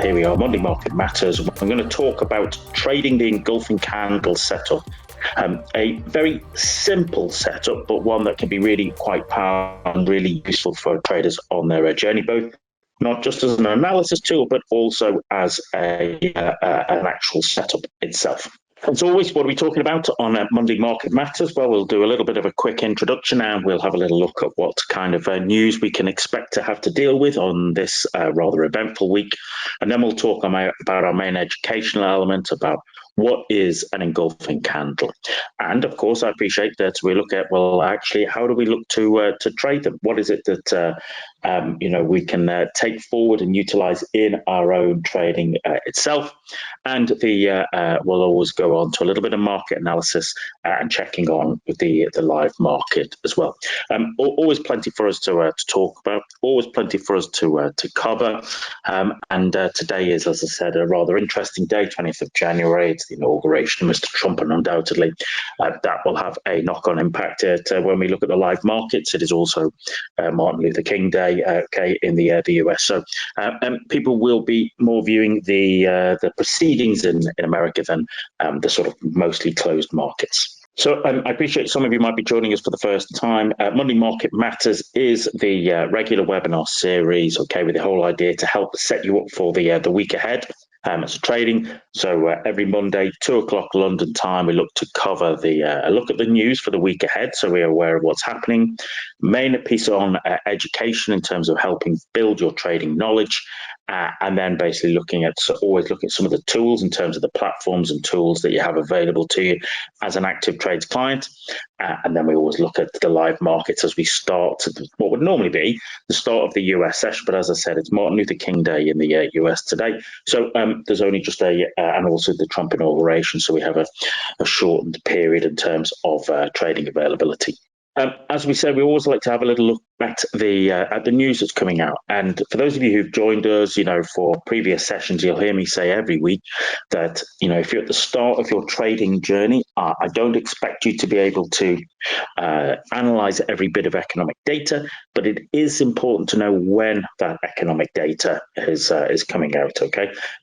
Here we are, Monday Market Matters. I'm going to talk about trading the Engulfing Candle Set-up. A very simple setup, but one that can be really quite powerful and really useful for traders on their journey, both not just as an analysis tool, but also as an actual setup itself. As always, what are we talking about on Monday Market Matters? Well, we'll do a little bit of a quick introduction and we'll have a little look at what kind of news we can expect to have to deal with on this rather eventful week. And then we'll talk about our main educational element, about what is an engulfing candle. And of course, I appreciate that we look at, well, actually, how do we look to trade them? What is it that we can take forward and utilize in our own trading itself? And we'll always go on to a little bit of market analysis and checking on with the live market as well. Always plenty for us to talk about, always plenty for us to cover. And today is, as I said, a rather interesting day, 20th of January. It's the inauguration of Mr. Trump, and undoubtedly that will have a knock-on impact when we look at the live markets. It is also Martin Luther King Day, in the US. So people will be more viewing the proceedings in America than the sort of mostly closed markets. So I appreciate some of you might be joining us for the first time. Monday Market Matters is the regular webinar series, with the whole idea to help set you up for the week ahead. It's trading. So every Monday, 2:00 London time, we look to cover a look at the news for the week ahead, so we're aware of what's happening. Main piece on education in terms of helping build your trading knowledge, and then basically always looking at some of the tools in terms of the platforms and tools that you have available to you as an ActivTrades client. And then we always look at the live markets as we start what would normally be the start of the US session. But as I said, it's Martin Luther King Day in the US today. So there's only just and also the Trump inauguration. So we have a shortened period in terms of trading availability. As we said, we always like to have a little look at the news that's coming out. And for those of you who've joined us, for previous sessions, you'll hear me say every week that, if you're at the start of your trading journey, I don't expect you to be able to analyze every bit of economic data, but it is important to know when that economic data is coming out,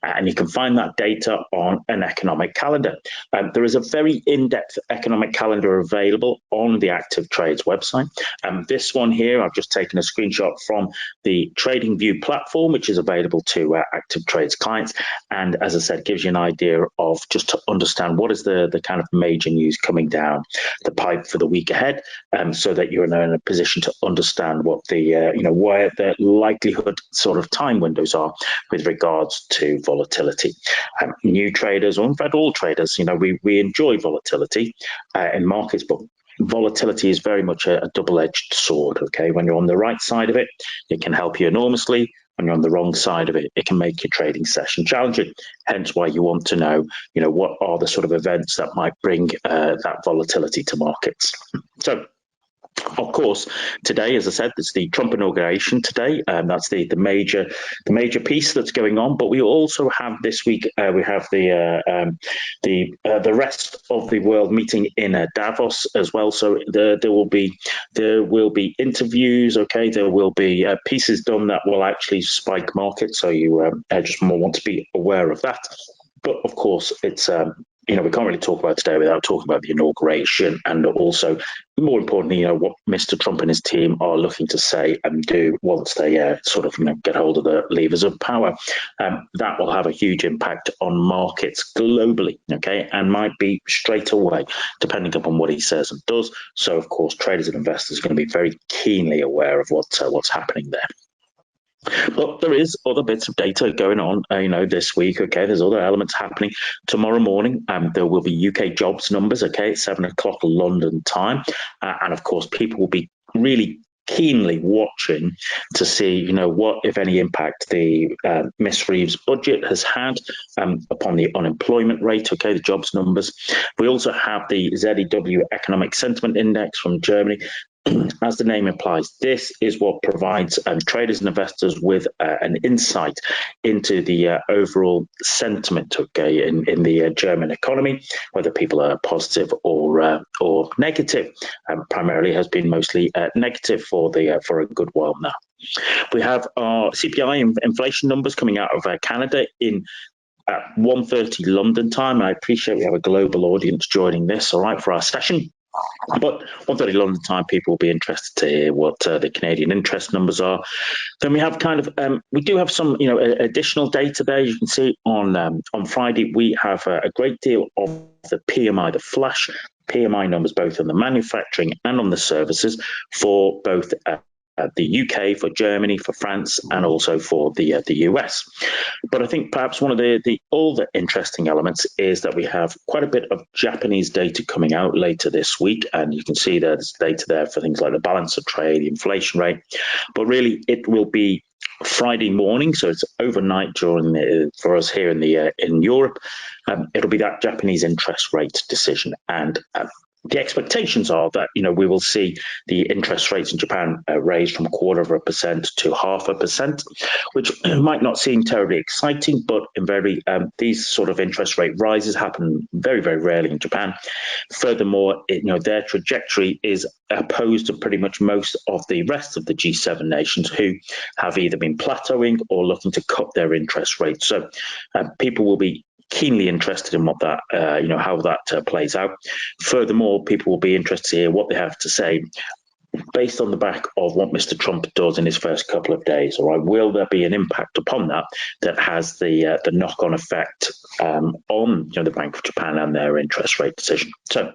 And you can find that data on an economic calendar. There is a very in-depth economic calendar available on the ActivTrades website. This one here, I've just taken a screenshot from the TradingView platform, which is available to ActivTrades clients. And as I said, gives you an idea of just to understand what is the kind of major news coming down the pipe for the week ahead, so that you're in a position to understand what where the likelihood sort of time windows are with regards to volatility. New traders, or in fact all traders, we enjoy volatility in markets, but volatility is very much a double-edged sword. When you're on the right side of it, it can help you enormously. When you're on the wrong side of it, it can make your trading session challenging. Hence why you want to know, what are the sort of events that might bring that volatility to markets. So, of course, today, as I said, it's the Trump inauguration today. That's the major piece that's going on. But we also have this week we have the rest of the world meeting in Davos as well. So there will be interviews. There will be pieces done that will actually spike markets. So you just more want to be aware of that. But of course, it's we can't really talk about today without talking about the inauguration, and also, more importantly, what Mr. Trump and his team are looking to say and do once they get hold of the levers of power. That will have a huge impact on markets globally, and might be straight away, depending upon what he says and does. So, of course, traders and investors are going to be very keenly aware of what's happening there. But there is other bits of data going on, this week. There's other elements happening. Tomorrow morning, there will be UK jobs numbers, at 7:00 London time. And of course, people will be really keenly watching to see, what, if any, impact the Miss Reeves budget has had upon the unemployment rate, the jobs numbers. We also have the ZEW Economic Sentiment Index from Germany. as the name implies, this is what provides traders and investors with an insight into the overall sentiment, okay, in the German economy, whether people are positive or negative. Primarily has been mostly negative for a good while now. We have our CPI inflation numbers coming out of Canada at 1:30 London time. I appreciate we have a global audience joining this, all right, for our session. But 1:30 London time, people will be interested to hear what the Canadian interest numbers are. Then we have we do have some, additional data there. You can see on Friday we have a great deal of the PMI, the flash PMI numbers, both on the manufacturing and on the services for both the UK, for Germany, for France, and also for the US. But I think perhaps one of the other interesting elements is that we have quite a bit of Japanese data coming out later this week, and you can see there's data there for things like the balance of trade, the inflation rate. But really, it will be Friday morning, so it's overnight for us here in Europe. It'll be that Japanese interest rate decision, and the expectations are that we will see the interest rates in Japan raised from 0.25% to 0.5%, which might not seem terribly exciting, but these sort of interest rate rises happen very, very rarely in Japan. Furthermore, their trajectory is opposed to pretty much most of the rest of the G7 nations, who have either been plateauing or looking to cut their interest rates. So people will be keenly interested in what that, how that plays out. Furthermore, people will be interested to hear what they have to say based on the back of what Mr. Trump does in his first couple of days. All right, will there be an impact upon that has the knock-on effect on the Bank of Japan and their interest rate decision? So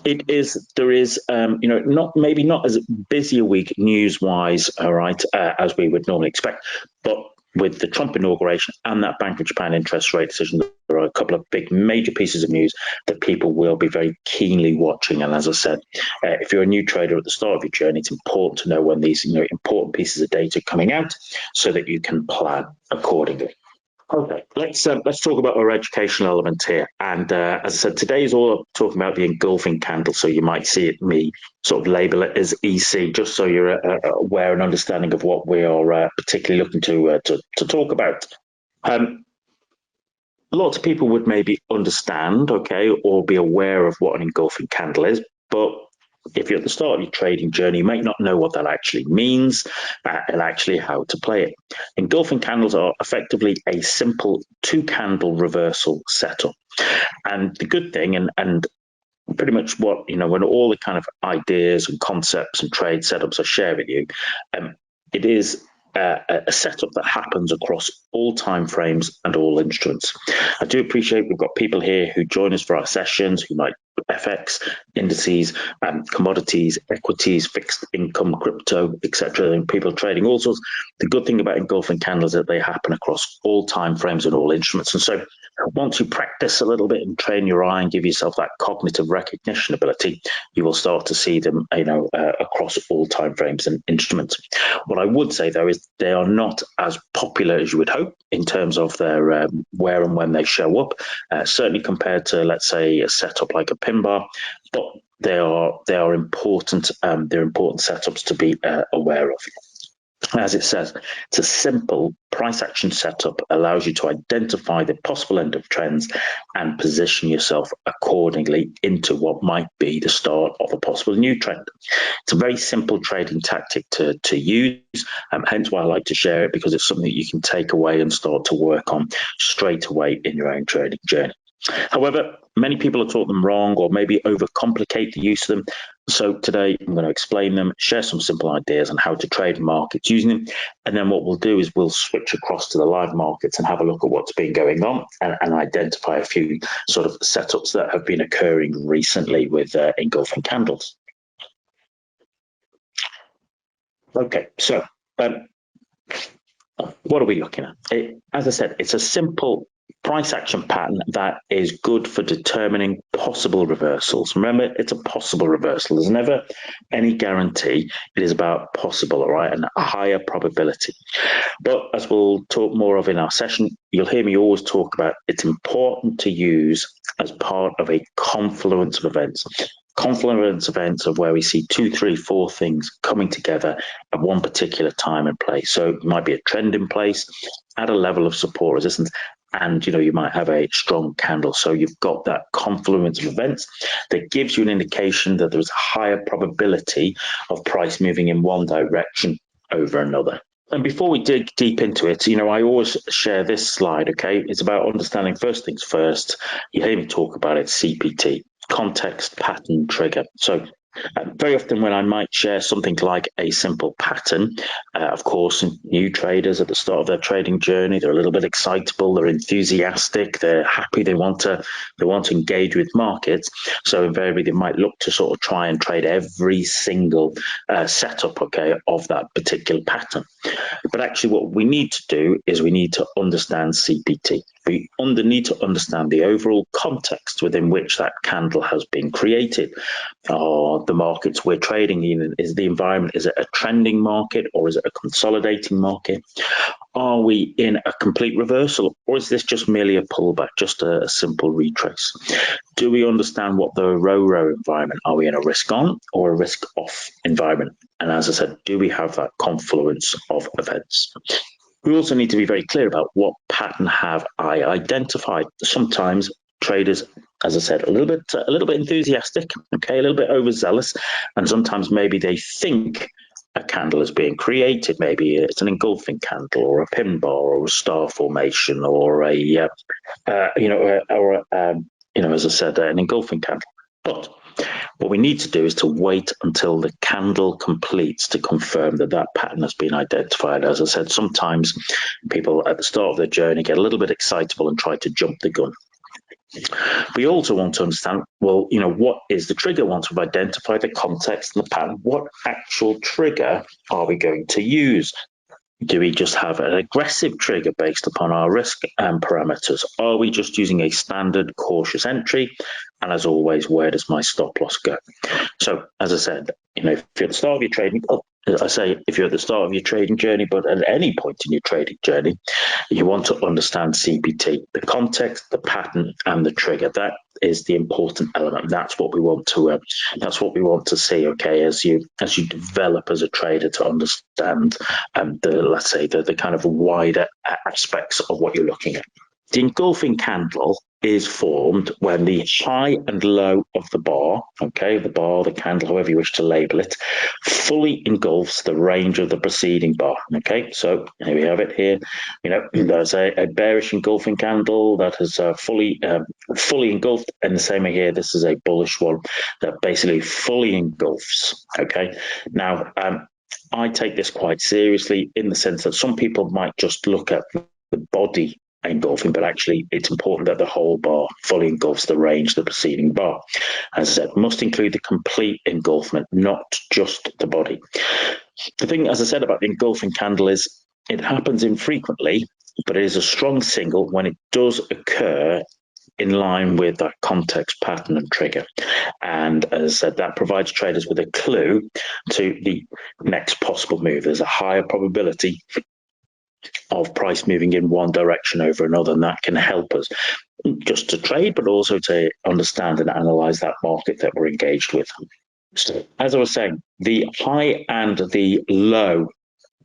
there is not as busy a week news-wise, all right, as we would normally expect, but with the Trump inauguration and that Bank of Japan interest rate decision, there are a couple of big major pieces of news that people will be very keenly watching. And as I said, if you're a new trader at the start of your journey, it's important to know when these important pieces of data are coming out so that you can plan accordingly. Okay, let's talk about our educational element here. And as I said, today is all talking about the engulfing candle. So you might see me sort of label it as EC, just so you're aware and understanding of what we are particularly looking to talk about. Lots of people would maybe understand, okay, or be aware of what an engulfing candle is, but if you're at the start of your trading journey, you might not know what that actually means and actually how to play it. Engulfing candles are effectively a simple 2-candle reversal setup. And the good thing, and pretty much what, when all the kind of ideas and concepts and trade setups are shared with you, it is a setup that happens across all time frames and all instruments. I do appreciate we've got people here who join us for our sessions who might FX, indices, commodities, equities, fixed income, crypto, etc. And people trading all sorts. The good thing about engulfing candles is that they happen across all time frames and all instruments. And so once you practice a little bit and train your eye and give yourself that cognitive recognition ability, you will start to see them, across all time frames and instruments. What I would say, though, is they are not as popular as you would hope in terms of their where and when they show up, certainly compared to, let's say, a setup like a pin bar, but they are important. They're important setups to be aware of. As it says, it's a simple price action setup, allows you to identify the possible end of trends and position yourself accordingly into what might be the start of a possible new trend. It's a very simple trading tactic to use, hence why I like to share it, because it's something that you can take away and start to work on straight away in your own trading journey. However, many people have taught them wrong or maybe overcomplicate the use of them. So today I'm going to explain them, share some simple ideas on how to trade markets using them. And then what we'll do is we'll switch across to the live markets and have a look at what's been going on and identify a few sort of setups that have been occurring recently with engulfing candles. Okay, so what are we looking at? As I said, it's a simple price action pattern that is good for determining possible reversals. Remember, it's a possible reversal. There's never any guarantee. It is about possible, all right, and a higher probability. But as we'll talk more of in our session, you'll hear me always talk about it's important to use as part of a confluence of events. confluence events of where we see 2, 3, 4 things coming together at one particular time and place. So it might be a trend in place at a level of support resistance, and you might have a strong candle. So you've got that confluence of events that gives you an indication that there's a higher probability of price moving in one direction over another. And before we dig deep into it, I always share this slide, okay? It's about understanding first things first. You hear me talk about it, CPT, context, pattern, trigger. So very often when I might share something like a simple pattern, of course, new traders at the start of their trading journey, they're a little bit excitable, they're enthusiastic, they're happy, they want to engage with markets. So invariably they might look to sort of try and trade every single setup, okay, of that particular pattern. But actually what we need to do is we need to understand CPT. We need to understand the overall context within which that candle has been created. The markets we're trading in, is the environment, is it a trending market or is it a consolidating market? Are we in a complete reversal, or is this just merely a pullback, just a simple retrace? Do we understand what the row environment? Are we in a risk on or a risk off environment? And as I said, do we have that confluence of events? We also need to be very clear about what pattern have I identified. Sometimes traders, as I said, a little bit enthusiastic, okay, a little bit overzealous, and sometimes maybe they think a candle is being created. Maybe it's an engulfing candle, or a pin bar, or a star formation, or as I said, an engulfing candle. But what we need to do is to wait until the candle completes to confirm that that pattern has been identified. As I said, sometimes people at the start of their journey get a little bit excitable and try to jump the gun. We also want to understand, well, what is the trigger? Once we've identified the context and the pattern, what actual trigger are we going to use? Do we just have an aggressive trigger based upon our risk and parameters? Are we just using a standard cautious entry? And as always, where does my stop loss go? So, as I said, if you're at the start of your trading, if you're at the start of your trading journey, but at any point in your trading journey, you want to understand CPT, the context, the pattern, and the trigger. That is the important element. That's what we want to see. Okay, as you develop as a trader to understand the kind of wider aspects of what you're looking at. The engulfing candle is formed when the high and low of the bar, okay, the candle, however you wish to label it, fully engulfs the range of the preceding bar. Okay, so here we have it here. There's a bearish engulfing candle that has fully engulfed, and the same here. This is a bullish one that basically fully engulfs. Okay, now I take this quite seriously in the sense that some people might just look at the body engulfing, but actually it's important that the whole bar fully engulfs the range of the preceding bar. As I said, must include the complete engulfment, not just the body. The thing, as I said, about the engulfing candle is it happens infrequently, but it is a strong signal when it does occur in line with that context, pattern, and trigger. And as I said, that provides traders with a clue to the next possible move. There's a higher probability of price moving in one direction over another, and that can help us just to trade, but also to understand and analyze that market that we're engaged with. So, as I was saying, the high and the low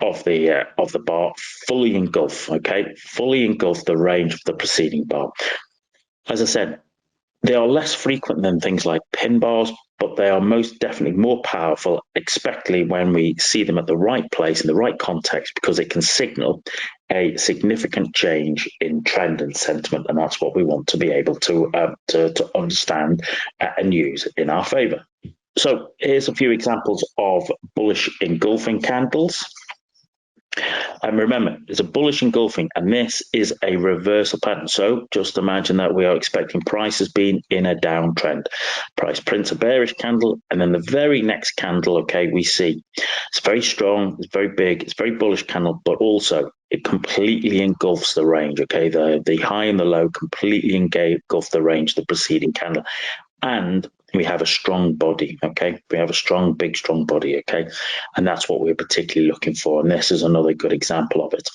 of the bar fully engulf the range of the preceding bar. As I said, they are less frequent than things like pin bars, but they are most definitely more powerful, especially when we see them at the right place in the right context, because they can signal a significant change in trend and sentiment, and that's what we want to be able to understand and use in our favor. So here's a few examples of bullish engulfing candles. And remember, it's a bullish engulfing, and this is a reversal pattern. So just imagine that we are expecting price has been in a downtrend. Price prints a bearish candle, and then the very next candle, okay, we see it's very strong, it's very big, it's very bullish candle, but also it completely engulfs the range. Okay, the high and the low completely engulf the range of the preceding candle, and we have a strong body. Okay, we have a strong body. Okay, and that's what we're particularly looking for, and this is another good example of it.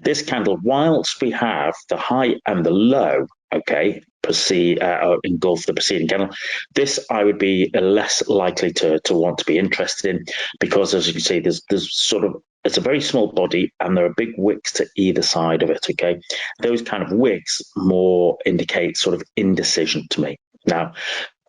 This candle, whilst we have the high and the low okay, engulf the preceding candle. This I would be less likely to want to be interested in, because as you can see, there's sort of, it's a very small body and there are big wicks to either side of it. Okay, those kind of wicks more indicate sort of indecision to me. Now,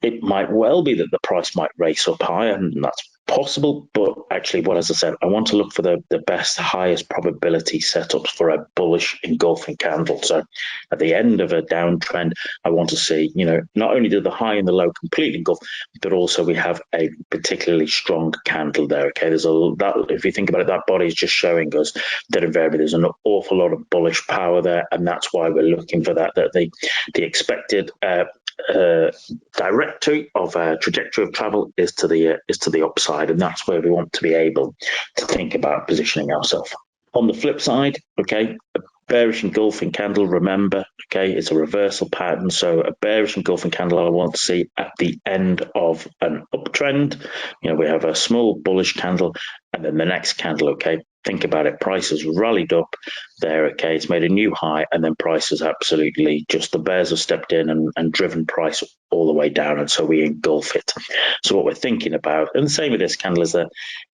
it might well be that the price might race up higher, and that's possible, but actually, as I said, I want to look for the best, highest probability setups for a bullish engulfing candle. So at the end of a downtrend, I want to see, not only do the high and the low completely engulf, but also we have a particularly strong candle there. Okay, if you think about it, that body is just showing us that invariably there's an awful lot of bullish power there, and that's why we're looking for that the expected trajectory of travel is to the upside, and that's where we want to be able to think about positioning ourselves. On the flip side, okay, a bearish engulfing candle, remember, okay, it's a reversal pattern. So a bearish engulfing candle I want to see at the end of an uptrend. We have a small bullish candle, and then the next candle, okay, think about it, price has rallied up there, okay, it's made a new high, and then price has absolutely just, the bears have stepped in and driven price all the way down, and so we engulf it. So what we're thinking about, and the same with this candle, is that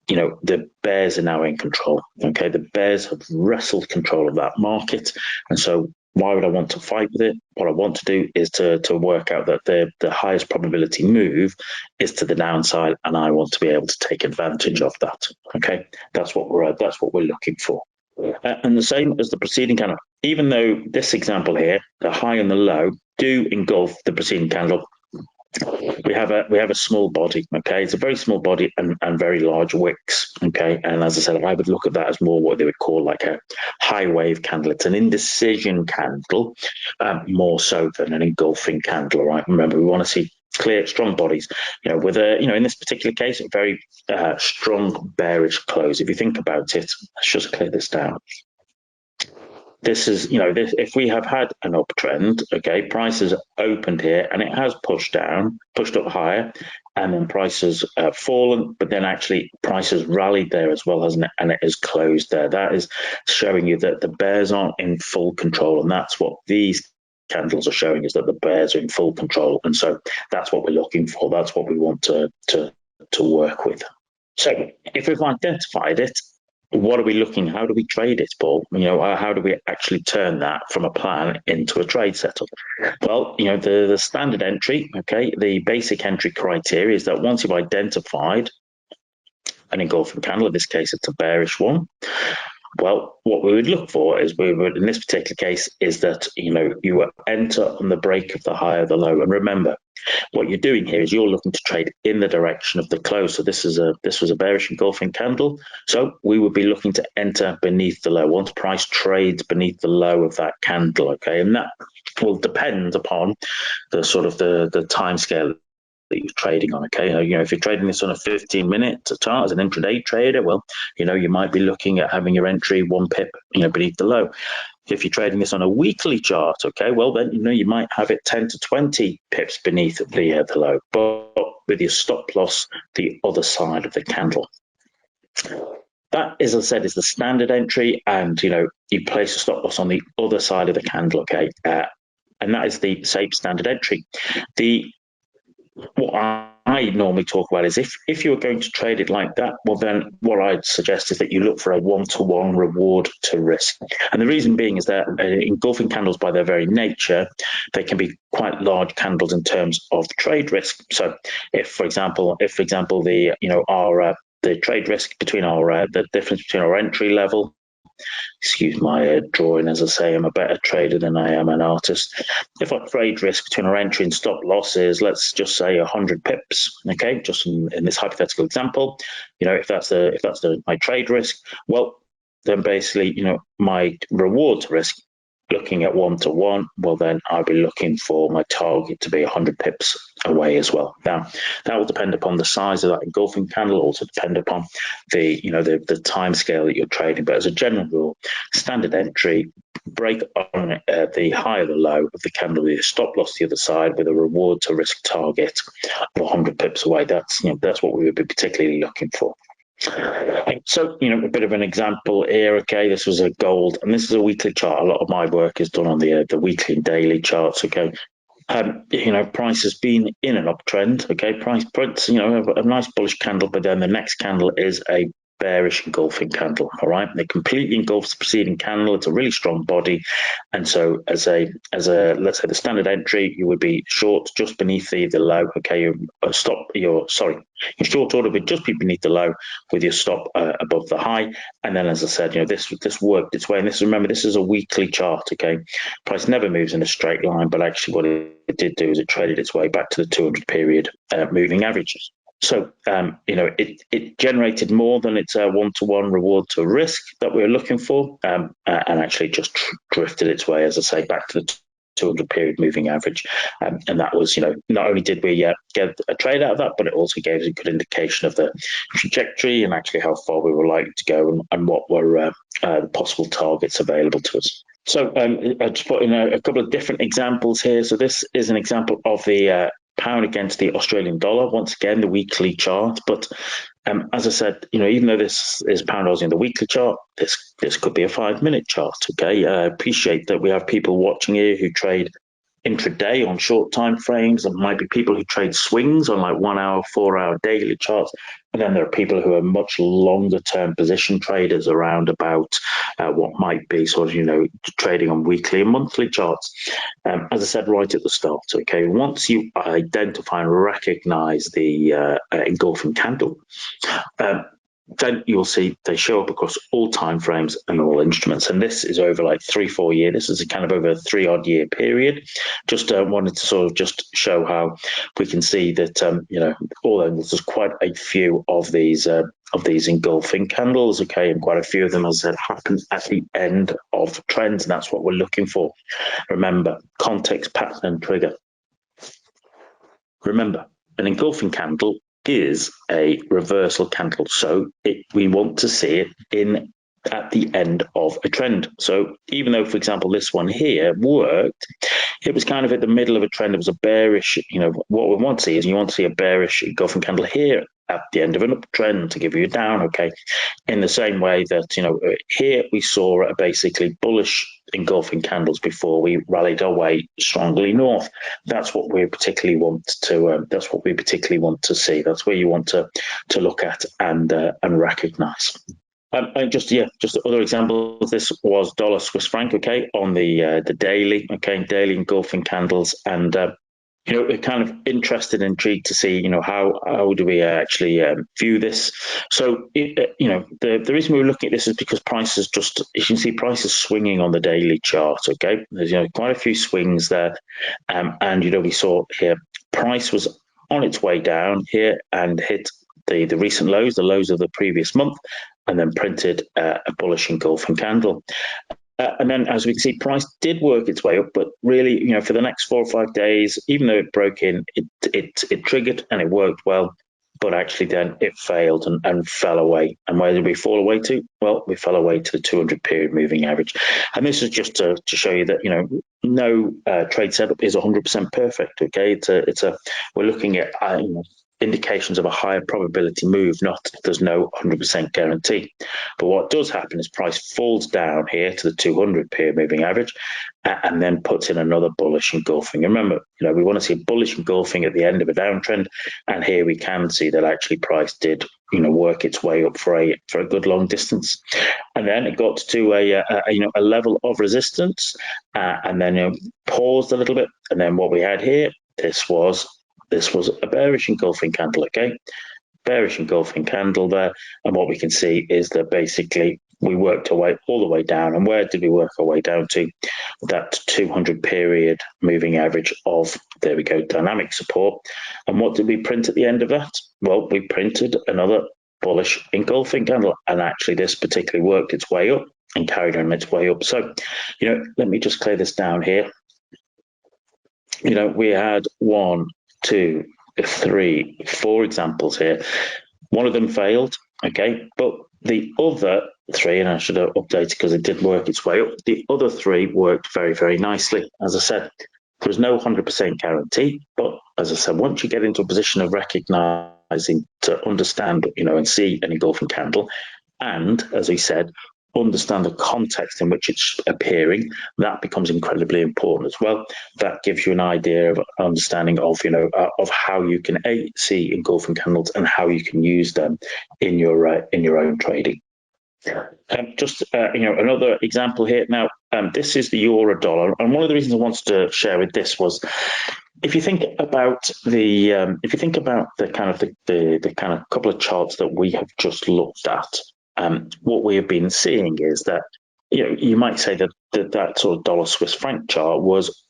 the bears are now in control. Okay, the bears have wrestled control of that market, and so why would I want to fight with it? What I want to do is to work out that the highest probability move is to the downside, and I want to be able to take advantage of that. Okay, that's what we're looking for. And the same as the preceding candle, even though this example here, the high and the low do engulf the preceding candle, we have a small body. Okay, it's a very small body and very large wicks. Okay, and as I said, I would look at that as more what they would call like a high wave candle. It's an indecision candle, more so than an engulfing candle. Right? Remember, we want to see clear, strong bodies. With in this particular case, a very strong bearish close. If you think about it, let's just clear this down. This is, if we have had an uptrend, okay, prices opened here and it has pushed up higher, and then prices have fallen, but then actually prices rallied there as well, hasn't it? And it has closed there. That is showing you that the bears aren't in full control, and that's what these candles are showing, is that the bears are in full control, and so that's what we're looking for. That's what we want to work with. So if we've identified it, what are we looking? How do we trade it, Paul? How do we actually turn that from a plan into a trade setup? Well, the standard entry, okay, the basic entry criteria is that once you've identified an engulfing candle, in this case it's a bearish one, well, what we would look for is, in this particular case, is that you enter on the break of the high or the low. And remember, what you're doing here is you're looking to trade in the direction of the close. So this was a bearish engulfing candle. So we would be looking to enter beneath the low once price trades beneath the low of that candle. Okay, and that will depend upon the sort of the time scale that you're trading on. Okay, if you're trading this on a 15-minute chart as an intraday trader, well, you might be looking at having your entry 1 pip, beneath the low. If you're trading this on a weekly chart, okay, well then you might have it 10 to 20 pips beneath the low, but with your stop loss the other side of the candle. That, as I said, is the standard entry, and you place a stop loss on the other side of the candle. Okay, and that is the same standard entry. What I normally talk about is if you were going to trade it like that, well then what I'd suggest is that you look for a one-to-one reward to risk. And the reason being is that engulfing candles, by their very nature, they can be quite large candles in terms of trade risk. So if for example the the trade risk between the difference between our entry level, excuse my drawing, as I say, I'm a better trader than I am an artist. If our trade risk between our entry and stop loss is, let's just say 100 pips, okay, just in this hypothetical example, if that's my trade risk, well, then basically, my reward to risk, looking at one-to-one, well then I'll be looking for my target to be 100 pips away as well. Now that will depend upon the size of that engulfing candle, also depend upon the time scale that you're trading. But as a general rule, standard entry, break on the high or the low of the candle with a stop loss the other side with a reward to risk target of 100 pips away. That's what we would be particularly looking for. So, a bit of an example here. Okay, this was a gold, and this is a weekly chart. A lot of my work is done on the weekly and daily charts. Okay, price has been in an uptrend. Okay, price prints, a nice bullish candle, but then the next candle is a bearish engulfing candle. All right, they completely engulfs the preceding candle. It's a really strong body, and so as a let's say the standard entry, you would be short just beneath the low. Okay, your short order would just be beneath the low with your stop above the high, and then as I said, this worked its way. And remember, this is a weekly chart. Okay, price never moves in a straight line, but actually what it did do is it traded its way back to the 200 period moving averages. So, it generated more than its one-to-one reward to risk that we were looking for, and actually just drifted its way, as I say, back to the 200 period moving average. And that was, not only did we get a trade out of that, but it also gave us a good indication of the trajectory and actually how far we were likely to go and what were the possible targets available to us. So I just put in a couple of different examples here. So this is an example of the pound against the Australian dollar, once again, the weekly chart. But as I said, even though this is pound Aussie in the weekly chart, this could be a 5-minute chart. Okay, I appreciate that we have people watching here who trade intraday on short time frames. There might be people who trade swings on like 1 hour, 4 hour daily charts. And then there are people who are much longer term position traders around about what might be sort of, trading on weekly and monthly charts. As I said right at the start, okay, once you identify and recognize the engulfing candle, then you'll see they show up across all time frames and all instruments. And this is over like 3-4 years. This is a kind of over a 3-odd year period. Just wanted to sort of just show how we can see that, although there's quite a few of these engulfing candles, okay, and quite a few of them, as I said, happen at the end of trends, and that's what we're looking for. Remember, context, pattern, and trigger. Remember, an engulfing candle is a reversal candle, so we want to see it at the end of a trend. So even though, for example, this one here worked, it was kind of at the middle of a trend. It was a bearish, what we want to see is you want to see a bearish engulfing candle here at the end of an uptrend to give you a down, okay? In the same way that, here we saw basically bullish engulfing candles before we rallied our way strongly north. That's what we particularly want to see. That's where you want to look at and recognize. And just other examples. This was dollar Swiss franc, okay, on the daily engulfing candles, and we're kind of interested and intrigued to see, how do we actually view this. So, the reason we were looking at this is because prices you can see prices swinging on the daily chart. Okay, there's quite a few swings there, and we saw here price was on its way down here and hit the recent lows, the lows of the previous month, and then printed a bullish engulfing candle. And then, as we can see, price did work its way up, but really, for the next 4 or 5 days, even though it broke in, it triggered and it worked well, but actually then it failed and fell away. And where did we fall away to? Well, we fell away to the 200 period moving average. And this is just to show you that, no trade setup is 100% perfect. Okay, we're looking at indications of a higher probability move, there's no 100% guarantee. But what does happen is price falls down here to the 200 period moving average and then puts in another bullish engulfing. Remember, we want to see a bullish engulfing at the end of a downtrend, and here we can see that actually price did work its way up for a good long distance, and then it got to a level of resistance, and then paused a little bit, and then what we had here, this was a bearish engulfing candle, okay? Bearish engulfing candle there. And what we can see is that basically we worked our way all the way down. And where did we work our way down to? That 200 period moving average of, there we go, dynamic support. And what did we print at the end of that? Well, we printed another bullish engulfing candle. And actually this particularly worked its way up and carried on its way up. So, let me just clear this down here. We had 1, 2, 3, 4 examples here. One of them failed, okay, but the other 3, and I should have updated because it did work its way up, the other 3 worked very, very nicely. As I said, there was no 100% guarantee, but as I said, once you get into a position of recognizing utilizing to understand, and see an engulfing candle, and as we said, understand the context in which it's appearing. That becomes incredibly important as well. That gives you an idea of understanding of of how you can see engulfing candles and how you can use them in your own trading. Just another example here. Now, this is the euro dollar, and one of the reasons I wanted to share with this was, if you think about the kind of couple of charts that we have just looked at, what we have been seeing is that you might say that sort of dollar Swiss franc chart was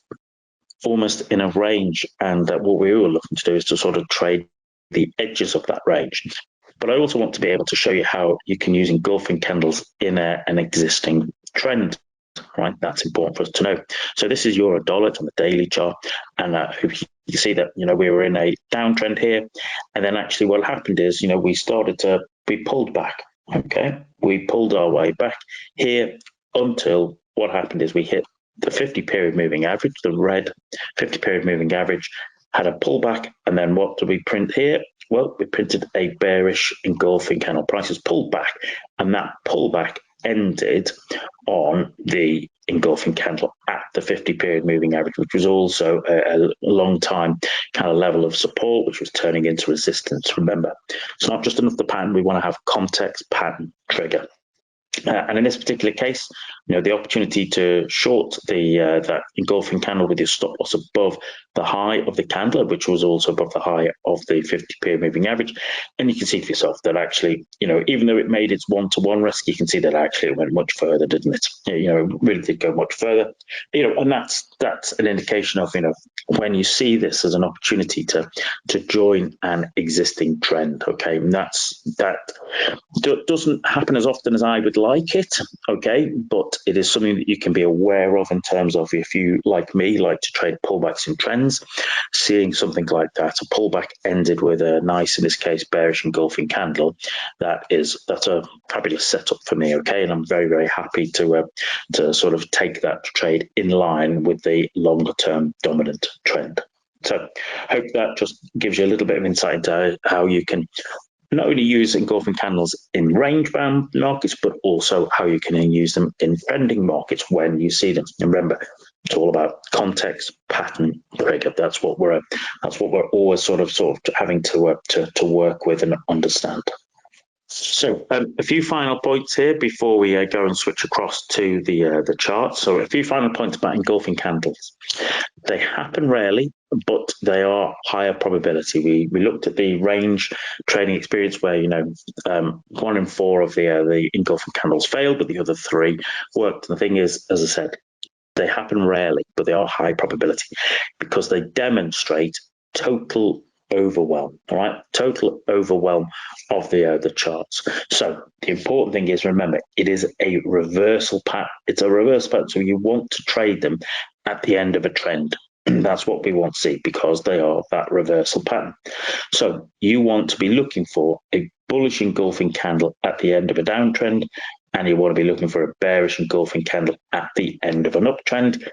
almost in a range, and that what we were looking to do is to sort of trade the edges of that range. But I also want to be able to show you how you can use engulfing candles in an existing trend. Right, that's important for us to know. So this is euro dollar. It's on the daily chart, and you see that we were in a downtrend here, and then actually what happened is we pulled back. Okay, we pulled our way back here until what happened is we hit the 50-period moving average. The red 50-period moving average had a pullback, and then what did we print here? Well, we printed a bearish engulfing candle. Prices pulled back, and that pullback ended on the engulfing candle at the 50-period moving average, which was also a long time kind of level of support, which was turning into resistance. Remember, it's not just enough the pattern, we want to have context, pattern, trigger. And in this particular case, the opportunity to short that engulfing candle with your stop loss above the high of the candle, which was also above the high of the 50-period moving average. And you can see for yourself that actually, even though it made its one-to-one risk, you can see that actually it went much further, didn't it? It really did go much further. And that's an indication of, when you see this as an opportunity to join an existing trend. Okay, and that doesn't happen as often as I would like it, okay, but it is something that you can be aware of in terms of, if you, like me, like to trade pullbacks and trends, seeing something like that, a pullback ended with a nice, in this case, bearish engulfing candle, that's a fabulous setup for me, okay, and I'm very, very happy to sort of take that trade in line with the longer term dominant trend. So I hope that just gives you a little bit of insight into how you can not only use engulfing candles in range-bound markets, but also how you can use them in trending markets when you see them. And remember, it's all about context, pattern, trigger. That's what we're always sort of having to work with and understand. So a few final points here before we go and switch across to the chart. So a few final points about engulfing candles. They happen rarely, but they are higher probability. We looked at the range trading experience where 1 in 4 of the engulfing candles failed, but the other 3 worked. And the thing is, as I said, they happen rarely, but they are high probability because they demonstrate total overwhelm, all right? Total overwhelm of the charts. So the important thing is, remember, it is a reversal pattern. It's a reversal pattern, so you want to trade them at the end of a trend. That's what we want to see because they are that reversal pattern. So you want to be looking for a bullish engulfing candle at the end of a downtrend, and you want to be looking for a bearish engulfing candle at the end of an uptrend.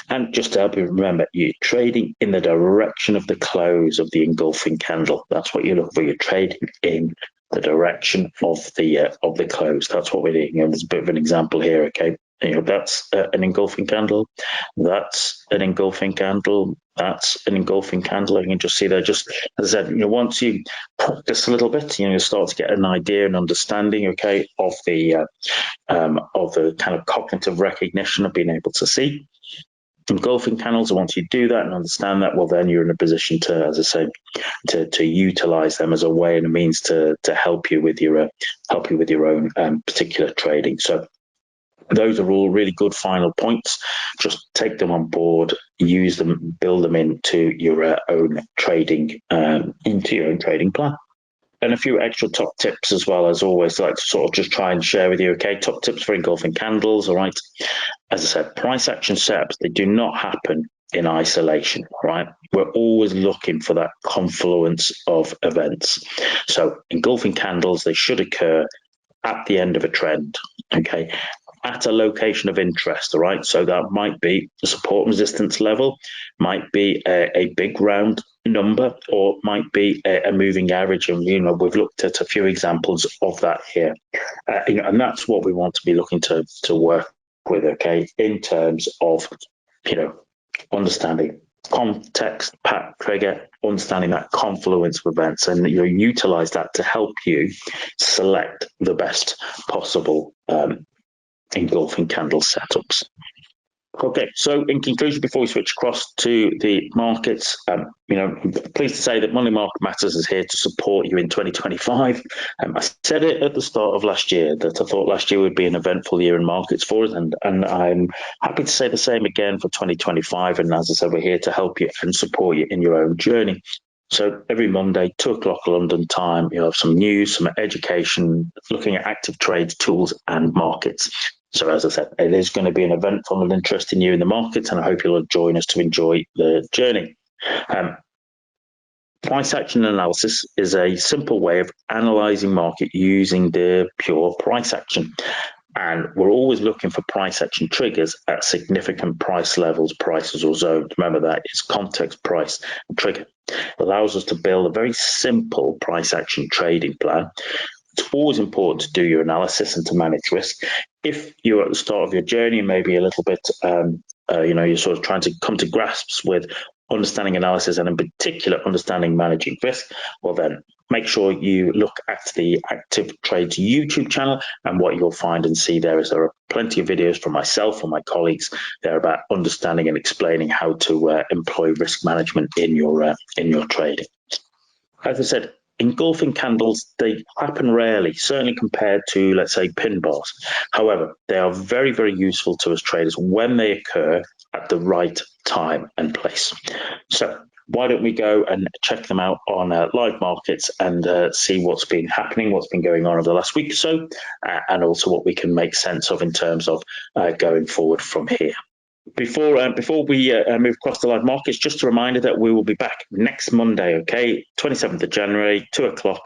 And just to help you remember, you're trading in the direction of the close of the engulfing candle. That's what you look for. You're trading in the direction of the close. That's what we're doing. There's a bit of an example here. Okay, that's an engulfing candle. That's an engulfing candle. That's an engulfing candle. You can just see there. Just as I said, once you practice a little bit, you start to get an idea and understanding. Okay, of the kind of cognitive recognition of being able to see engulfing candles. And once you do that and understand that, well, then you're in a position to, as I said, to utilize them as a way and a means to help you with your own particular trading. So those are all really good final points. Just take them on board, use them, build them into your own trading plan. And a few extra top tips as well, as always, like to sort of just try and share with you. Okay, top tips for engulfing candles. All right. As I said, price action setups, they do not happen in isolation, right? We're always looking for that confluence of events. So engulfing candles, they should occur at the end of a trend. Okay. at a location of interest, all right? So that might be a support resistance level, might be a big round number, or might be a moving average. And, we've looked at a few examples of that here. And that's what we want to be looking to work with, okay, in terms of, understanding context, pat trigger, understanding that confluence of events, and you utilize that to help you select the best possible engulfing candle setups. Okay, so in conclusion, before we switch across to the markets, I'm pleased to say that Money Market Matters is here to support you in 2025. I said it at the start of last year that I thought last year would be an eventful year in markets for us, and I'm happy to say the same again for 2025. And as I said, we're here to help you and support you in your own journey. So every Monday, 2:00 London time, you have some news, some education, looking at active trades, tools, and markets. So as I said, it is going to be an eventful and interesting year in the markets, and I hope you'll join us to enjoy the journey. Price action analysis is a simple way of analysing market using the pure price action. And we're always looking for price action triggers at significant price levels, prices, or zones. Remember that it's context, price, and trigger. It allows us to build a very simple price action trading plan. It's always important to do your analysis and to manage risk. If you're at the start of your journey and maybe a little bit, you're sort of trying to come to grasps with understanding analysis and in particular understanding managing risk, well then make sure you look at the ActivTrades YouTube channel, and what you'll find and see there is there are plenty of videos from myself and my colleagues there about understanding and explaining how to employ risk management in your trading. As I said, engulfing candles, they happen rarely, certainly compared to, let's say, pin bars. However, they are very, very useful to us traders when they occur at the right time and place. So why don't we go and check them out on live markets and see what's been happening, what's been going on over the last week or so, and also what we can make sense of in terms of going forward from here. Before we move across the live markets, just a reminder that we will be back next Monday, okay, 27th of January, 2:00,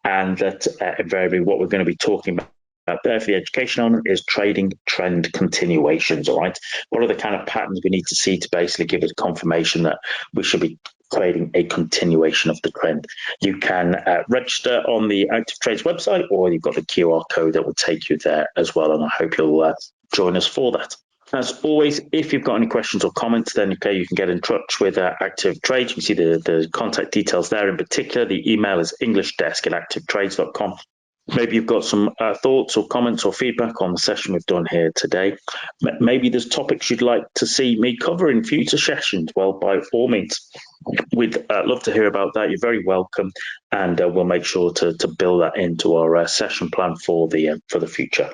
and that invariably what we're going to be talking about there for the education on is trading trend continuations, all right? What are the kind of patterns we need to see to basically give us confirmation that we should be trading a continuation of the trend? You can register on the ActivTrades website, or you've got the QR code that will take you there as well, and I hope you'll join us for that. As always, if you've got any questions or comments, then you can get in touch with ActivTrades. You can see the contact details there. In particular, the email is englishdesk@activetrades.com. Maybe you've got some thoughts or comments or feedback on the session we've done here today. Maybe there's topics you'd like to see me cover in future sessions. Well, by all means, we'd love to hear about that. You're very welcome, and we'll make sure to build that into our session plan for the future.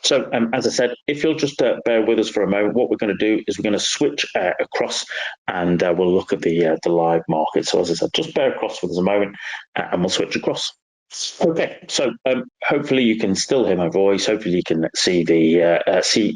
So, as I said, if you'll just bear with us for a moment, what we're going to do is we're going to switch across, and we'll look at the live market. So, as I said, just bear across with us a moment, and we'll switch across. Okay, so hopefully you can still hear my voice. Hopefully you can see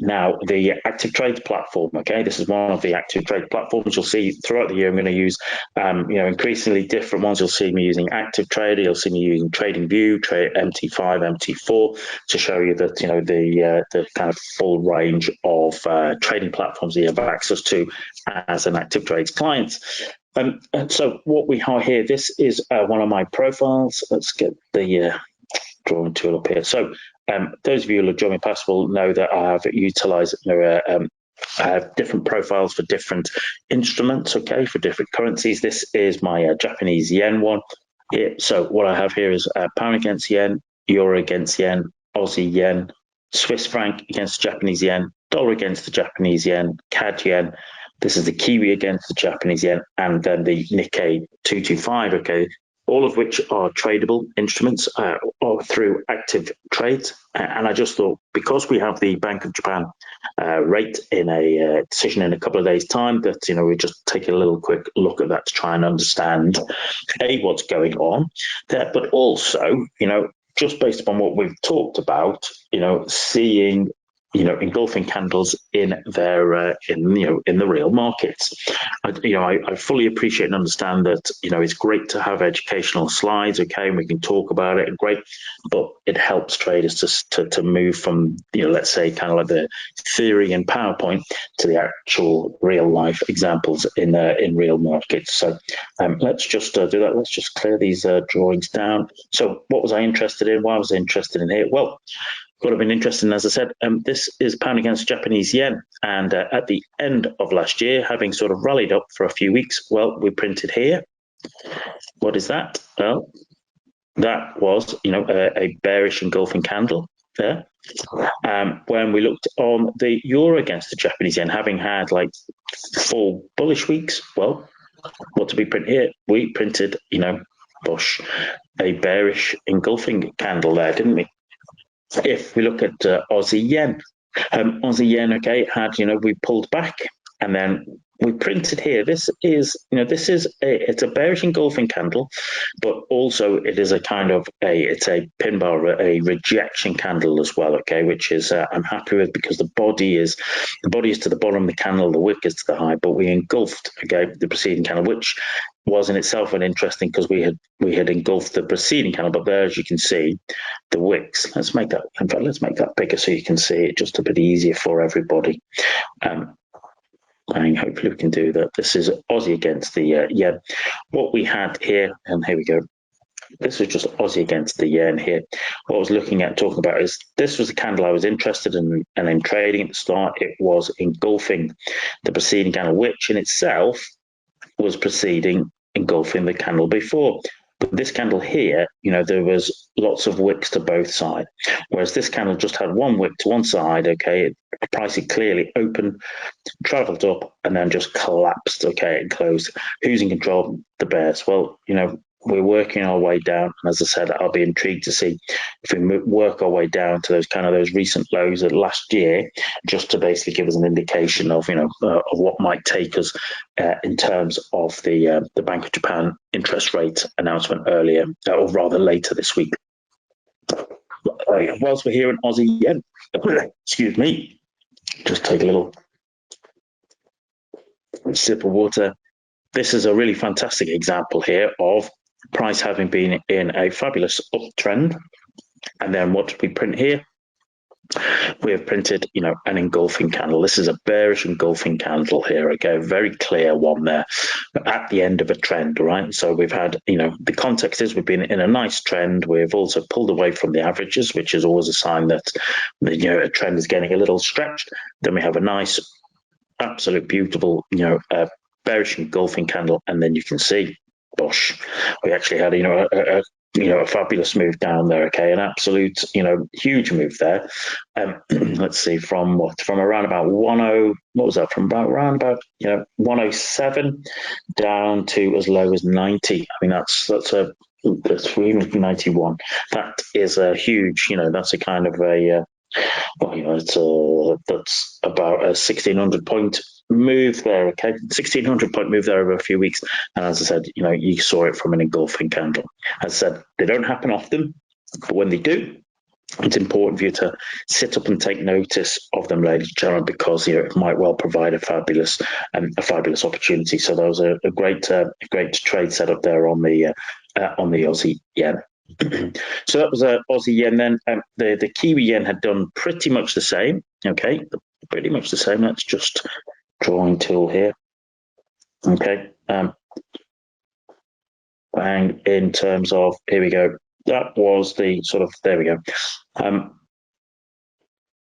now the ActivTrades platform. Okay, this is one of the ActivTrades platforms you'll see throughout the year. I'm going to use increasingly different ones. You'll see me using ActivTrader. You'll see me using TradingView, MT5, MT4 to show you that the kind of full range of trading platforms that you have access to as an ActivTrades client. So what we have here, this is one of my profiles. Let's get the drawing tool up here. So those of you who have joined me past will know that I have utilized I have different profiles for different instruments, okay, for different currencies. This is my Japanese yen one here. So what I have here is pound against yen, euro against yen, Aussie yen, Swiss franc against Japanese yen, dollar against the Japanese yen, CAD yen. This is the Kiwi against the Japanese yen, and then the Nikkei 225, okay, all of which are tradable instruments through ActivTrades. And I just thought, because we have the Bank of Japan rate in a decision in a couple of days' time, that we just take a little quick look at that to try and understand what's going on there, but also just based upon what we've talked about, seeing engulfing candles in their in the real markets. I fully appreciate and understand that it's great to have educational slides, okay, and we can talk about it, and great, but it helps traders to move from let's say kind of like the theory and PowerPoint to the actual real life examples in real markets. So let's just do that. Let's just clear these drawings down. So what was I interested in? Why was I interested in here? Well, would have been interesting, as I said. This is pound against Japanese yen, and at the end of last year, having sort of rallied up for a few weeks, well, we printed here. What is that? Well, that was a bearish engulfing candle there. When we looked on the euro against the Japanese yen, having had like 4 bullish weeks, well, what did we print here? We printed, a bearish engulfing candle there, didn't we? If we look at Aussie yen, had we pulled back and then we printed here. This is it's a bearish engulfing candle, but also it is a kind of it's a pin bar, a rejection candle as well. Okay, which is I'm happy with, because the body is to the bottom of the candle, the wick is to the high, but we engulfed the preceding candle, which was in itself an interesting, because we had engulfed the preceding candle, but there, as you can see, the wicks. Let's make that bigger so you can see it just a bit easier for everybody. And hopefully we can do that. This is Aussie against the yen. What we had here, and here we go. This was just Aussie against the yen here. What I was looking at, talking about, is this was the candle I was interested in, and in trading at the start. It was engulfing the preceding candle, which in itself was engulfing the candle before. But this candle here, there was lots of wicks to both sides, whereas this candle just had one wick to one side. Okay, the price had clearly opened, traveled up, and then just collapsed. Okay, and closed. Who's in control? The bears. Well, we're working our way down, and as I said, I'll be intrigued to see if we work our way down to those recent lows of last year, just to basically give us an indication of of what might take us in terms of the Bank of Japan interest rate announcement earlier, or rather later this week. Whilst we're here in Aussie yen, excuse me, just take a little sip of water. This is a really fantastic example here of price having been in a fabulous uptrend. And then what did we print here? We have printed, an engulfing candle. This is a bearish engulfing candle here. Okay, very clear one there at the end of a trend, right? So we've had, the context is we've been in a nice trend. We've also pulled away from the averages, which is always a sign that, a trend is getting a little stretched. Then we have a nice, absolute beautiful, bearish engulfing candle, and then you can see, gosh, we actually had a fabulous move down there. Okay, an absolute huge move there. Let's see, from around about 10, what was that, from around about 107 down to as low as 90. I mean, that's even 91. That is a huge, that's a kind of a that's about a 1,600 point move there. Okay, 1,600 point move there over a few weeks, and as I said, you saw it from an engulfing candle. As I said, they don't happen often, but when they do, it's important for you to sit up and take notice of them, ladies and gentlemen, because it might well provide a fabulous opportunity. So that was a great trade setup there on the Aussie yen. So that was Aussie yen. Then the Kiwi yen had done pretty much the same. Okay, pretty much the same. Let's just drawing tool here. Okay, and in terms of, here we go. That was the sort of, there we go.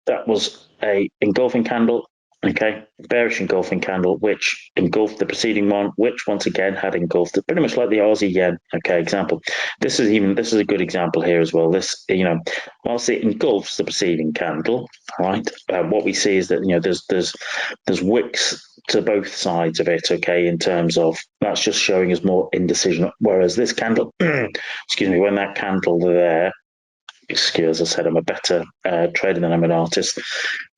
That was a engulfing candle. Okay, bearish engulfing candle, which engulfed the preceding one, which once again had engulfed it, pretty much like the Aussie yen. Okay, example. This is a good example here as well. This, whilst it engulfs the preceding candle, right? What we see is that there's wicks to both sides of it. Okay, in terms of, that's just showing us more indecision. Whereas this candle, excuse me, when that candle there as I said, I'm a better trader than I'm an artist.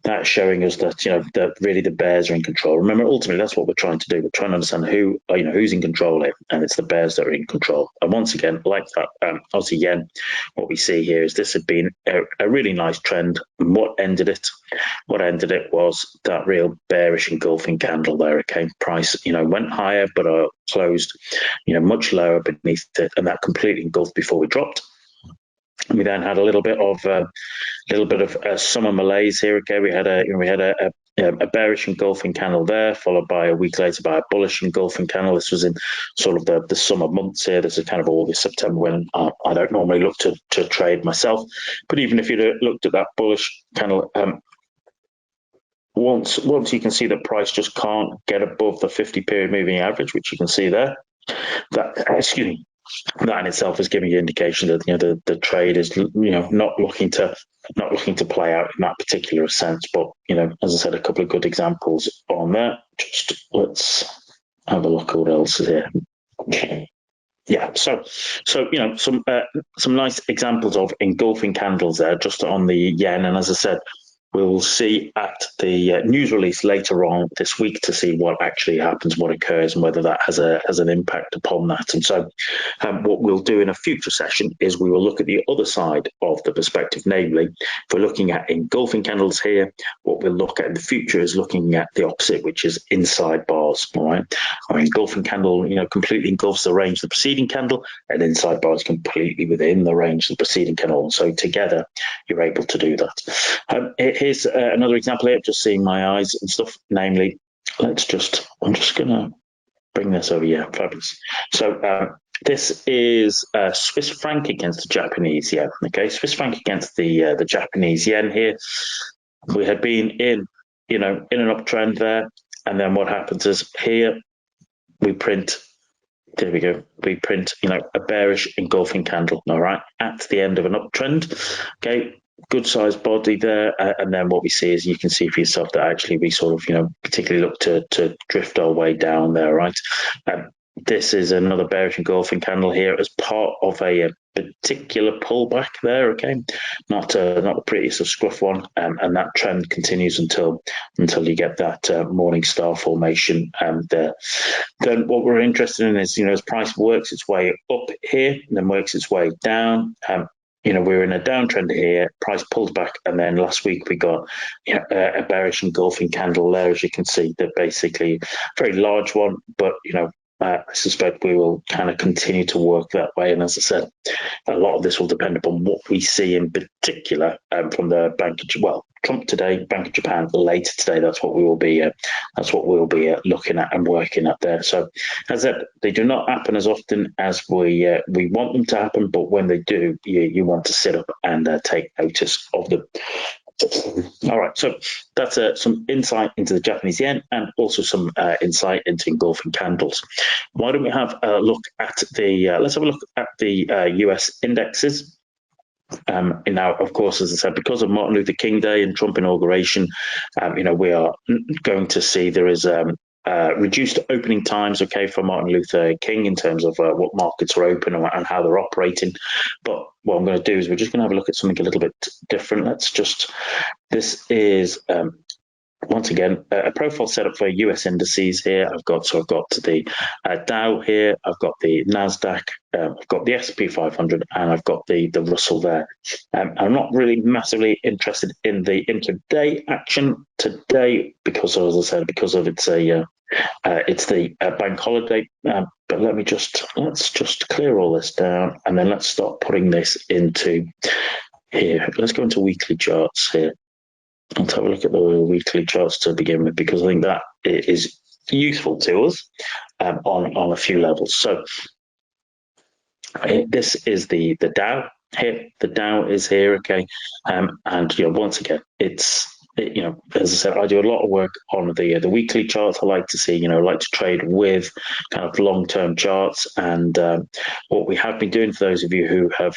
That's showing us that that really the bears are in control. Remember, ultimately, that's what we're trying to do. We're trying to understand who's in control here, and it's the bears that are in control. And once again, like that Aussie yen, what we see here is this had been a really nice trend. And what ended it? What ended it was that real bearish engulfing candle there. Okay, price went higher, but closed much lower beneath it, and that completely engulfed before we dropped. We then had a little bit of summer malaise here. Okay, we had a bearish engulfing candle there, followed by a week later by a bullish engulfing candle. This was in sort of the summer months here. This is kind of August, September, when I don't normally look to trade myself. But even if you looked at that bullish candle, once you can see that price just can't get above the 50-period moving average, which you can see there. That in itself is giving you indication that the trade is not looking to play out in that particular sense. But as I said, a couple of good examples on that. Just let's have a look at what else is here. Yeah, so some nice examples of engulfing candles there, just on the yen, and as I said, we'll see at the news release later on this week to see what actually happens, what occurs, and whether that has an impact upon that. And so what we'll do in a future session is we will look at the other side of the perspective, namely, if we're looking at engulfing candles here, what we'll look at in the future is looking at the opposite, which is inside bars. All right, our engulfing candle completely engulfs the range of the preceding candle, and inside bars completely within the range of the preceding candle. And so together, you're able to do that. Here's another example here, just seeing my eyes and stuff. Namely, I'm just going to bring this over here. Fabulous. So this is Swiss franc against the Japanese yen. Okay, Swiss franc against the Japanese yen here. We had been in an uptrend there, and then what happens is here we print. There we go. We print a bearish engulfing candle. All right, at the end of an uptrend. Okay. Good sized body there, and then what we see is you can see for yourself that actually we sort of particularly look to drift our way down there, right? This is another bearish engulfing candle here as part of a particular pullback there. Okay, not the prettiest of scruff one, and that trend continues until you get that morning star formation there. Then what we're interested in is as price works its way up here and then works its way down. We're in a downtrend here, price pulled back, and then last week we got a bearish engulfing candle there, as you can see. They're basically a very large one, but I suspect we will kind of continue to work that way. And as I said, a lot of this will depend upon what we see in particular from the Bank of Trump today, Bank of Japan later today. That's what we will be. Looking at and working at there. So, as I said, they do not happen as often as we want them to happen, but when they do, you want to sit up and take notice of them. All right, so that's some insight into the Japanese yen and also some insight into engulfing candles. Why don't we have a look at let's have a look at the US indexes. Now, of course, as I said, because of Martin Luther King Day and Trump inauguration, we are going to see there is reduced opening times, okay, for Martin Luther King in terms of what markets are open and how they're operating. But what I'm going to do is we're just going to have a look at something a little bit different. This is once again a profile set up for US indices here. I've got the Dow here, I've got the Nasdaq, I've got the S&P 500, and I've got the Russell there. I'm not really massively interested in the intraday action today because, as I said, because of it's the bank holiday. But let's just clear all this down, and then let's start putting this into here. Let's go into weekly charts here. Let's have a look at the weekly charts to begin with, because I think that it is useful to us on a few levels. So this is the Dow here. The Dow is here, okay, and once again, it's as I said, I do a lot of work on the weekly charts. I like to see, like to trade with kind of long-term charts. And what we have been doing, for those of you who have,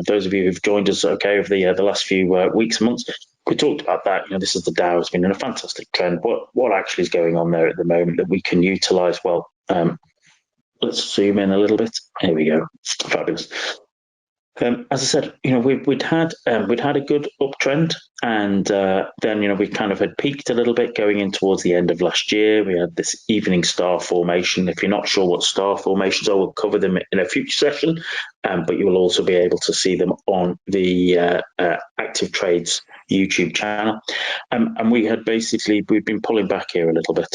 those of you who've joined us, okay, over the last few weeks and months, we talked about that. This is the Dow has been in a fantastic trend. What actually is going on there at the moment that we can utilize? Well, let's zoom in a little bit. Here we go. Fabulous. As I said, we'd had a good uptrend, and then we kind of had peaked a little bit going in towards the end of last year. We had this evening star formation. If you're not sure what star formations are, we'll cover them in a future session, but you will also be able to see them on the Active Trades YouTube channel. And we'd been pulling back here a little bit.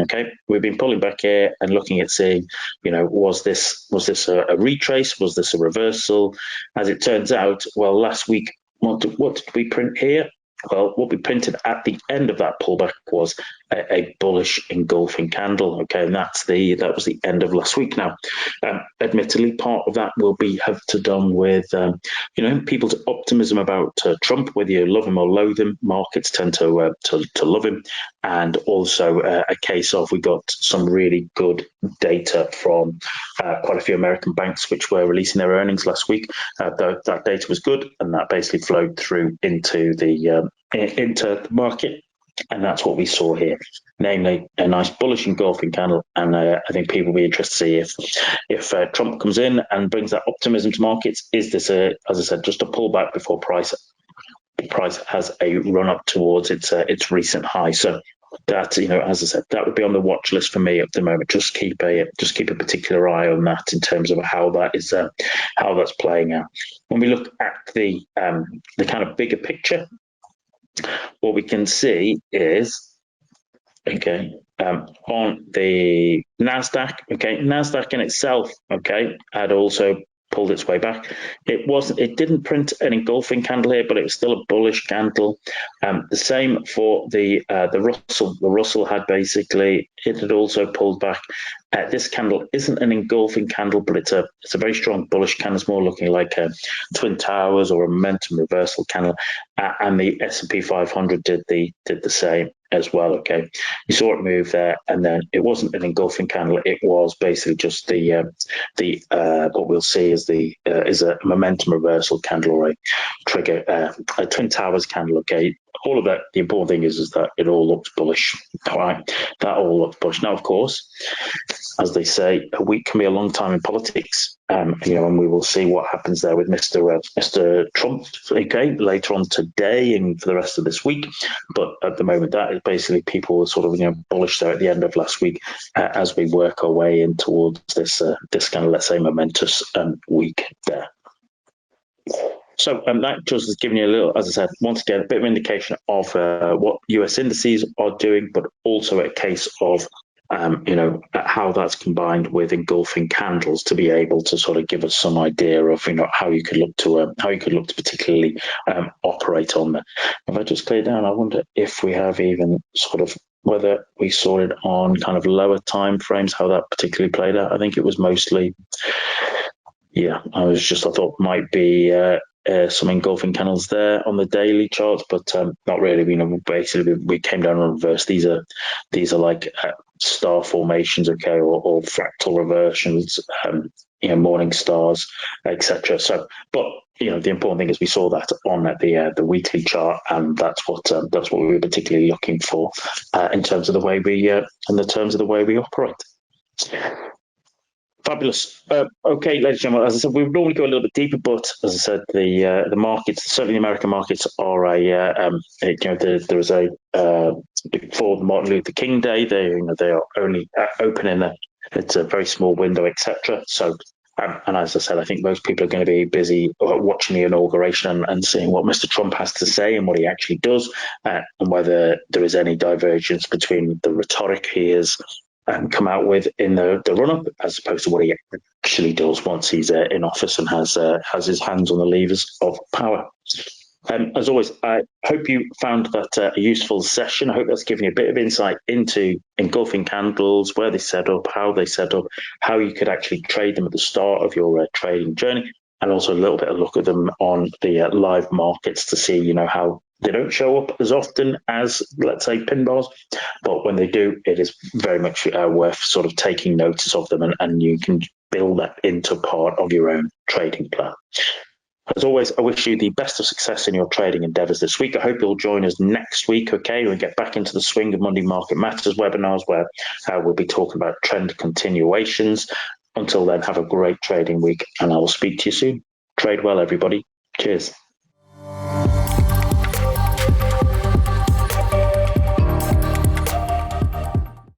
Okay, we've been pulling back here and looking at seeing, was this a retrace? Was this a reversal? As it turns out, well, last week, what did we print here? Well, what we printed at the end of that pullback was a bullish engulfing candle. Okay, and that was the end of last week. Now, admittedly, part of that will have to done with people's optimism about Trump. Whether you love him or loathe him, markets tend to love him, and also a case of we got some really good data from quite a few American banks which were releasing their earnings last week. That data was good, and that basically flowed through into the market, and that's what we saw here, namely a nice bullish engulfing candle. And I think people will be interested to see if Trump comes in and brings that optimism to markets. Is this, as I said, just a pullback before price has a run up towards its recent high? So that, as I said, that would be on the watch list for me at the moment. Just keep a particular eye on that in terms of how that's playing out. When we look at the kind of bigger picture, what we can see is, on the Nasdaq, Nasdaq in itself, had also pulled its way back. It didn't print an engulfing candle here, but it was still a bullish candle. The same for the Russell. The Russell had also pulled back. This candle isn't an engulfing candle, but it's a very strong bullish candle. It's more looking like a twin towers or a momentum reversal candle. And the S&P 500 did the same as well. Okay, you saw it move there, and then it wasn't an engulfing candle. It was basically just what we'll see is a momentum reversal candle or a twin towers candle. Okay, all of that. The important thing is that it all looks bullish. All right, that all looks bullish. Now, of course, as they say, a week can be a long time in politics. And we will see what happens there with Mr. Trump, later on today and for the rest of this week. But at the moment, that is basically people were sort of, bullish there at the end of last week as we work our way in towards this kind of, let's say, momentous week there. So that just is giving you a little, as I said, once again, a bit of indication of what US indices are doing, but also a case of how that's combined with engulfing candles to be able to sort of give us some idea of how you could look to particularly operate on that. If I just clear down, I wonder if we have even sort of whether we saw it on kind of lower time frames, how that particularly played out. I think it was mostly, I thought might be some engulfing candles there on the daily charts, but not really. Basically we came down on reverse. These are like star formations, or fractal reversions, morning stars, etc. So, but the important thing is we saw that on the weekly chart, and that's what we were particularly looking for in terms of the way we operate. Fabulous. Okay, ladies and gentlemen, as I said, we would normally go a little bit deeper, but as I said, the markets, certainly the American markets, are there is a before the Martin Luther King Day, they are only open it's a very small window, etc. So, and as I said, I think most people are going to be busy watching the inauguration and seeing what Mr. Trump has to say and what he actually does, and whether there is any divergence between the rhetoric he has come out with in the run-up as opposed to what he actually does once he's in office and has his hands on the levers of power. As always, I hope you found that a useful session. I hope that's given you a bit of insight into engulfing candles, where they set up, how they set up, how you could actually trade them at the start of your trading journey, and also a little bit of look at them on the live markets to see, how they don't show up as often as, let's say, pin bars, but when they do, it is very much worth sort of taking notice of them, and you can build that into part of your own trading plan. As always, I wish you the best of success in your trading endeavors this week. I hope you'll join us next week, We'll get back into the swing of Monday Market Matters webinars where we'll be talking about trend continuations. Until then, have a great trading week, and I will speak to you soon. Trade well, everybody. Cheers.